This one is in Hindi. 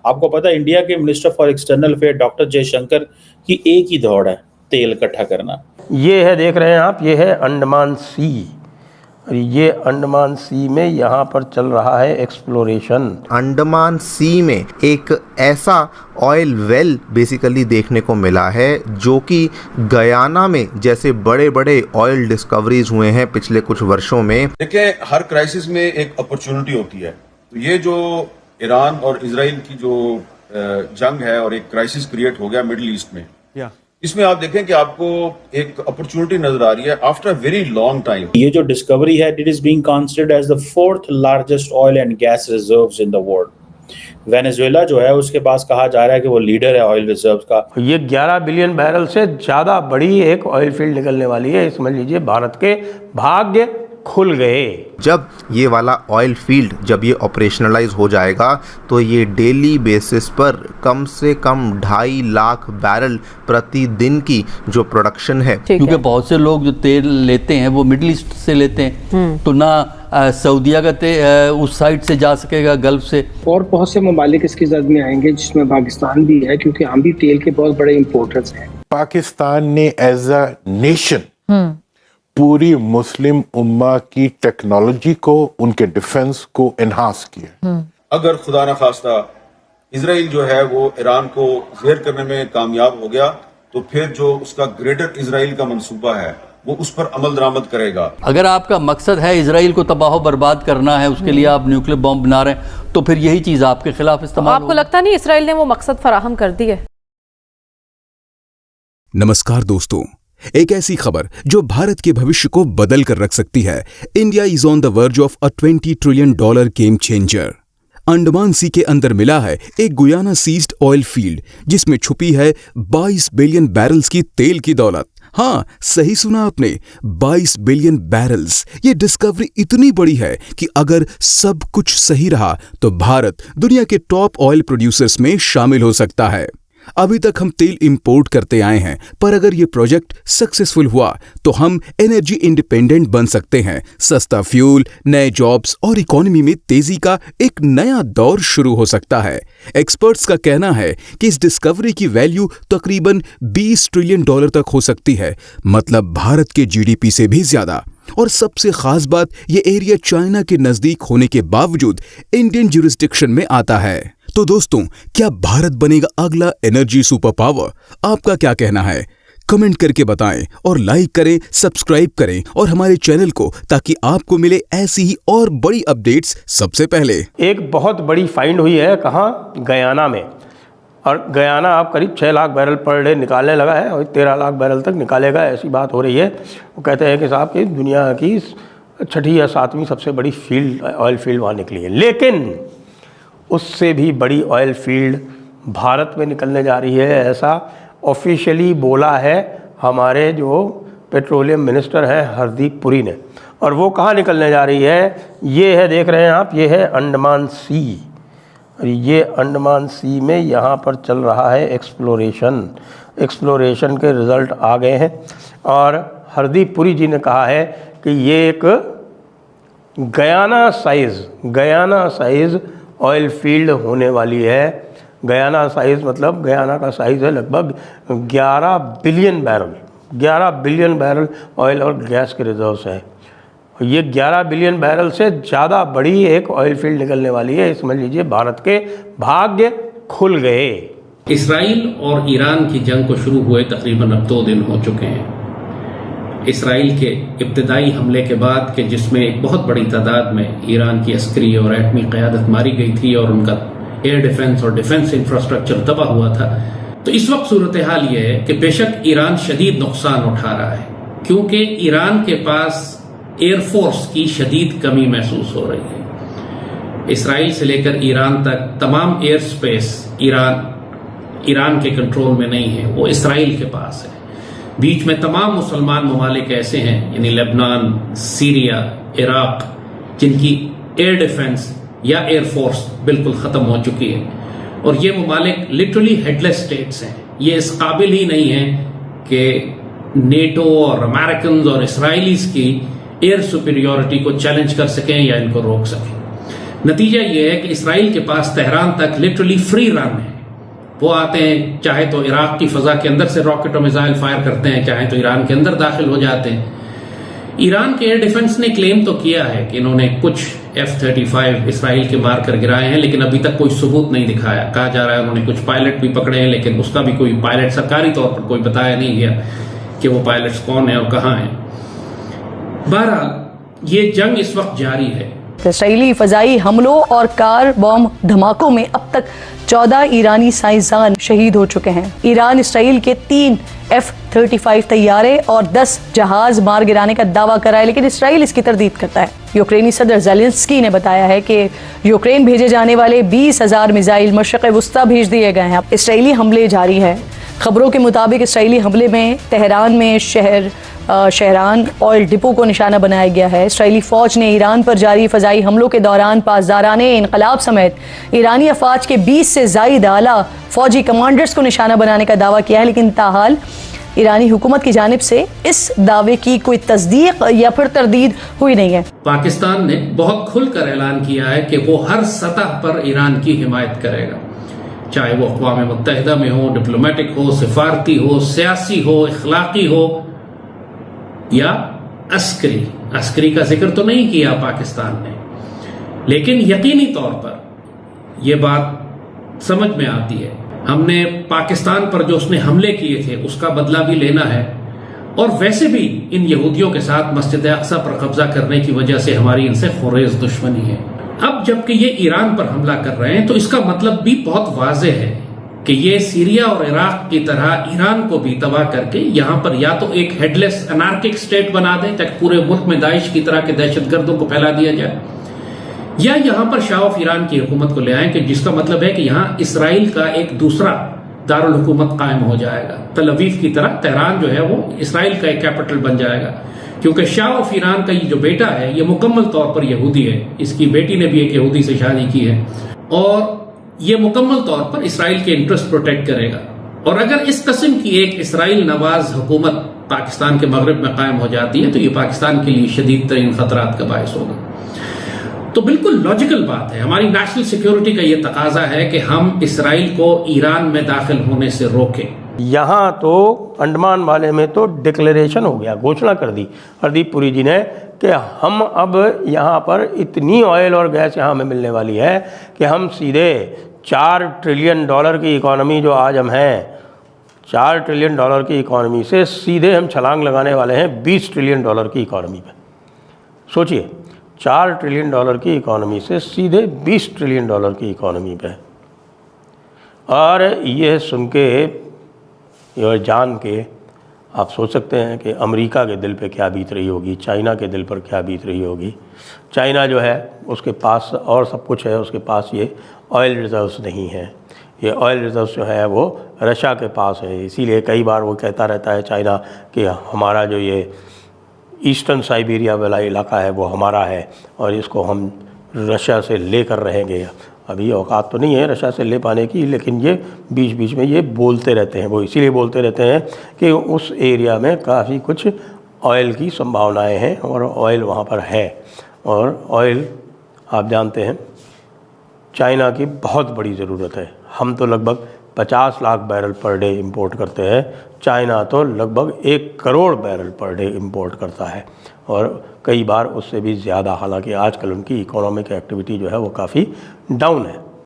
आपको पता है इंडिया के minister for external affair doctor Jaishankar की एक ही दौड़ है, तेल इकट्ठा करना। ये है, देख रहे हैं आप, ये है अंडमान सी। और ये अंडमान सी में यहाँ पर चल रहा है एक्सप्लोरेशन। अंडमान सी में एक ऐसा ऑयल वेल बेसिकली देखने को मिला है जो कि गयाना में जैसे बड़े बड़े ऑयल डिस्कवरीज हुए हैं पिछले कुछ वर्षों में। देखिए, हर क्राइसिस में एक अपॉर्चुनिटी होती है। तो ये जो ईरान और इजराइल की जो जंग है और एक क्राइसिस क्रिएट हो गया मिडिल ईस्ट में, इसमें आप देखें कि आपको एक अपॉर्चुनिटी नजर आ रही है आफ्टर वेरी लॉन्ग टाइम। ये जो डिस्कवरी है, it is being considered as the 4th largest oil and gas reserves in the world. Venezuela जो है उसके पास कहा जा रहा है कि वो लीडर है ऑयल रिजर्व्स का। ये 11 बिलियन बैरल से ज़्यादा बड़ी एक ऑयल फील्ड निकलने वाली है। समझ लीजिए भारत के भाग्य खुल गए। जब ये वाला ऑयल फील्ड जब ये ऑपरेशनलाइज हो जाएगा तो ये डेली बेसिस पर कम से कम 2.5 लाख बैरल प्रतिदिन की जो प्रोडक्शन है। क्योंकि बहुत से लोग जो तेल लेते हैं वो मिडिल ईस्ट से लेते हैं, तो ना सऊदीया का तेल उस साइड से जा सकेगा गल्फ से, और बहुत से ममालिक इसकी जद में आएंगे जिसमें पाकिस्तान भी है, क्योंकि हम भी तेल के बहुत बड़े इंपोर्टर्स हैं। पाकिस्तान ने एज अ नेशन पूरी मुस्लिम उम्मा की टेक्नोलॉजी को, उनके डिफेंस को एनहांस किया। अगर खुदा न खास्ता इजराइल जो है वो ईरान को घेर करने में कामयाब हो गया तो फिर जो उसका ग्रेटर इजराइल का मंसूबा है वो उस पर अमल दरामद करेगा। अगर आपका मकसद है इजराइल को तबाह बर्बाद करना है, उसके लिए आप न्यूक्लियर बॉम्ब बना रहे हैं, तो फिर यही चीज आपके खिलाफ इस्तेमाल आपको लगता नहीं इसराइल ने वो मकसद फराहम कर दी है? नमस्कार दोस्तों, एक ऐसी खबर जो भारत के भविष्य को बदल कर रख सकती है। India is on the verge of a $20 trillion game changer. Andaman Sea के अंदर मिला है एक गुयाना सीज्ड ऑयल फील्ड जिसमें छुपी है 22 बिलियन बैरल्स की तेल की दौलत। हाँ, सही सुना आपने, 22 बिलियन बैरल्स। ये डिस्कवरी इतनी बड़ी है कि अगर सब कुछ सही रहा तो भारत दुनिया के टॉप ऑयल प्रोड्यूसर्स में शामिल हो सकता है। अभी तक हम तेल इंपोर्ट करते आए हैं, पर अगर ये प्रोजेक्ट सक्सेसफुल हुआ तो हम एनर्जी इंडिपेंडेंट बन सकते हैं। सस्ता फ्यूल, नए जॉब्स और इकोनॉमी में तेजी का एक नया दौर शुरू हो सकता है। एक्सपर्ट्स का कहना है कि इस डिस्कवरी की वैल्यू तकरीबन $20 ट्रिलियन तक हो सकती है, मतलब भारत के जीडीपी से भी ज्यादा। और सबसे खास बात, ये एरिया चाइना के नजदीक होने के बावजूद इंडियन ज्यूरिसडिक्शन में आता है। तो दोस्तों, क्या भारत बनेगा अगला एनर्जी सुपर पावर? आपका क्या कहना है? कमेंट करके बताएं और लाइक करें, सब्सक्राइब करें और हमारे चैनल को, ताकि आपको मिले ऐसी ही और बड़ी अपडेट्स सबसे पहले। एक बहुत बड़ी फाइंड हुई है, कहाँ? गयाना में। और गयाना आप करीब 6 लाख बैरल पर डे निकालने लगा है और 13 लाख बैरल तक निकालेगा, ऐसी बात हो रही है। वो कहते हैं कि साहब कि दुनिया की 6ठी या 7वीं सबसे बड़ी फील्ड, ऑयल फील्ड वहाँ निकली है। लेकिन उससे भी बड़ी ऑयल फील्ड भारत में निकलने जा रही है, ऐसा ऑफिशियली बोला है हमारे जो पेट्रोलियम मिनिस्टर हैं हरदीप पुरी ने। और वो कहाँ निकलने जा रही है? ये है, देख रहे हैं आप, ये है अंडमान सी। और ये अंडमान सी में यहाँ पर चल रहा है एक्सप्लोरेशन के रिज़ल्ट आ गए हैं। और हरदीप पुरी जी ने कहा है कि ये एक गयाना साइज़ ऑयल फील्ड होने वाली है। गयाना साइज़ मतलब गयाना का साइज़ है लगभग 11 बिलियन बैरल ऑयल और गैस के रिजर्व्स हैं। ये 11 बिलियन बैरल से ज़्यादा बड़ी एक ऑयल फील्ड निकलने वाली है। समझ लीजिए भारत के भाग्य खुल गए। इसराइल और ईरान की जंग को शुरू हुए तकरीबन अब 2 दिन हो चुके हैं। इसराइल के इब्तदाई हमले के बाद के जिसमें एक बहुत बड़ी तादाद में ईरान की अस्करी और एटमी क़यादत मारी गई थी और उनका एयर डिफेंस और डिफेंस इंफ्रास्ट्रक्चर तबाह हुआ था, तो इस वक्त सूरत हाल ये है कि बेशक ईरान शदीद नुकसान उठा रहा है, क्योंकि ईरान के पास एयरफोर्स की शदीद कमी महसूस हो रही है। इसराइल से लेकर ईरान तक तमाम एयर स्पेस ईरान के कंट्रोल में नहीं है, वो इसराइल के पास है। बीच में तमाम मुसलमान ममालिक ऐसे हैं, यानी लेबनान, सीरिया, इराक, जिनकी एयर डिफेंस या एयरफोर्स बिल्कुल ख़त्म हो चुकी है। और ये ममालिक लिटरली हेडलेस स्टेट्स हैं। ये इस काबिल ही नहीं है कि नेटो और अमेरिकन और इसराइलीज की एयर सुपीरियोरिटी को चैलेंज कर सकें या इनको रोक सकें। नतीजा ये है कि इसराइल के पास तेहरान तक लिटरली फ्री रन है। वो आते हैं, चाहे तो इराक की फजा के अंदर से रॉकेट और मिसाइल फायर करते हैं, चाहे तो ईरान के अंदर दाखिल हो जाते हैं। ईरान के एयर डिफेंस ने क्लेम तो किया है कि इन्होंने कुछ F-35 इसराइल के मार कर गिराए हैं, लेकिन अभी तक कोई सबूत नहीं दिखाया। कहा जा रहा है उन्होंने कुछ पायलट भी पकड़े हैं, लेकिन उसका भी कोई पायलट सरकारी तौर पर कोई बताया नहीं गया कि वो पायलट्स कौन है और कहाँ हैं। बहरहाल ये जंग इस वक्त जारी है। इसराइली फजाई हमलों और कार बम धमाकों में अब तक 14 ईरानी साइंसदान शहीद हो चुके हैं। ईरान इसराइल के 3 F-35 तैयारे और 10 जहाज मार गिराने का दावा करा है, लेकिन इसराइल इसकी तरदीद करता है। यूक्रेनी सदर ज़ेलेंस्की ने बताया है कि यूक्रेन भेजे जाने वाले 20,000 मिसाइल मशरिक़ वुस्ता भेज दिए गए हैं। इसराइली हमले जारी है। खबरों के मुताबिक इसराइली हमले में तेहरान में शहरान ऑयल डिपो को निशाना बनाया गया है। इसराइली फौज ने ईरान पर जारी फजाई हमलों के दौरान पासदाराने इनकलाब समेत ईरानी अफवाज के 20 से ज़ायद आला फौजी कमांडर्स को निशाना बनाने का दावा किया है, लेकिन ताहाल ईरानी हुकूमत की जानिब से इस दावे की कोई तस्दीक या फिर तरदीद हुई नहीं है। पाकिस्तान ने बहुत खुलकर ऐलान किया है कि वो हर सतह पर ईरान की हिमायत करेगा, चाहे वो अक़वाम मुत्तहिदा में हो, डिप्लोमेटिक हो, सिफारती हो, सियासी हो, इखलाकी हो या अस्करी का जिक्र तो नहीं किया पाकिस्तान ने, लेकिन यकीनी तौर पर यह बात समझ में आती है। हमने पाकिस्तान पर जो उसने हमले किए थे उसका बदला भी लेना है, और वैसे भी इन यहूदियों के साथ मस्जिद अक्सा पर कब्जा करने की वजह से हमारी इनसे खुरेज दुश्मनी है। अब जबकि ये ईरान पर हमला कर रहे हैं तो इसका मतलब भी बहुत वाज़ेह है कि ये सीरिया और इराक की तरह ईरान को भी तबाह करके यहाँ पर या तो एक हेडलेस अनार्किक स्टेट बना दें ताकि पूरे मुल्क में दाइश की तरह के दहशतगर्दों को फैला दिया जाए, या यहाँ पर शाह ऑफ ईरान की हुकूमत को ले आए कि जिसका मतलब है कि यहाँ इसराइल का एक दूसरा दारुल हुकूमत कायम हो जाएगा। तल अवीव की तरह तेहरान जो है वो इसराइल का एक कैपिटल बन जाएगा, क्योंकि शाह ऑफ ईरान का ये जो बेटा है ये मुकम्मल तौर पर यहूदी है। इसकी बेटी ने भी एक यहूदी से शादी की है और ये मुकम्मल तौर पर इसराइल के इंटरेस्ट प्रोटेक्ट करेगा। और अगर इस किस्म की एक इसराइल नवाज हुकूमत पाकिस्तान के मगरब में कायम हो जाती है तो ये पाकिस्तान के लिए शदीद तरीन खतरात का बायस होगा। तो बिल्कुल लॉजिकल बात है, हमारी नेशनल सिक्योरिटी का ये तकाजा है कि हम इसराइल को ईरान में दाखिल होने से रोकें। यहाँ तो अंडमान वाले में तो डिक्लेरेशन हो गया, घोषणा कर दी हरदीप पुरी जी ने कि हम अब यहाँ पर इतनी ऑयल और गैस यहाँ में मिलने वाली है कि हम सीधे $4 ट्रिलियन की इकॉनमी जो आज हम हैं, $4 ट्रिलियन की इकॉनमी से सीधे हम छलांग लगाने वाले हैं $20 ट्रिलियन की इकॉनमी पे। सोचिए, $4 ट्रिलियन की इकॉनमी से सीधे $20 ट्रिलियन की इकॉनमी पे। और ये सुन के और जान के आप सोच सकते हैं कि अमेरिका के दिल पे क्या बीत रही होगी, चाइना के दिल पर क्या बीत रही होगी। चाइना जो है उसके पास और सब कुछ है, उसके पास ये ऑयल रिजर्व्स नहीं है। ये ऑयल रिजर्व्स जो है वो रशिया के पास है, इसीलिए कई बार वो कहता रहता है चाइना कि हमारा जो ये ईस्टर्न साइबेरिया वाला इलाका है वो हमारा है और इसको हम रशिया से लेकर रहेंगे। अभी औकात तो नहीं है रशिया से ले पाने की, लेकिन ये बीच बीच में ये बोलते रहते हैं। वो इसीलिए बोलते रहते हैं कि उस एरिया में काफ़ी कुछ ऑयल की संभावनाएं हैं और ऑयल वहाँ पर है। और ऑयल आप जानते हैं चाइना की बहुत बड़ी ज़रूरत है। हम तो लगभग 50 lakh barrel per day import करते हैं, चाइना तो लगभग 1 crore barrel per day import करता है और कई बार उससे भी ज़्यादा। हालांकि आजकल उनकी इकोनॉमिक एक्टिविटी जो है वो काफ़ी डाउन है।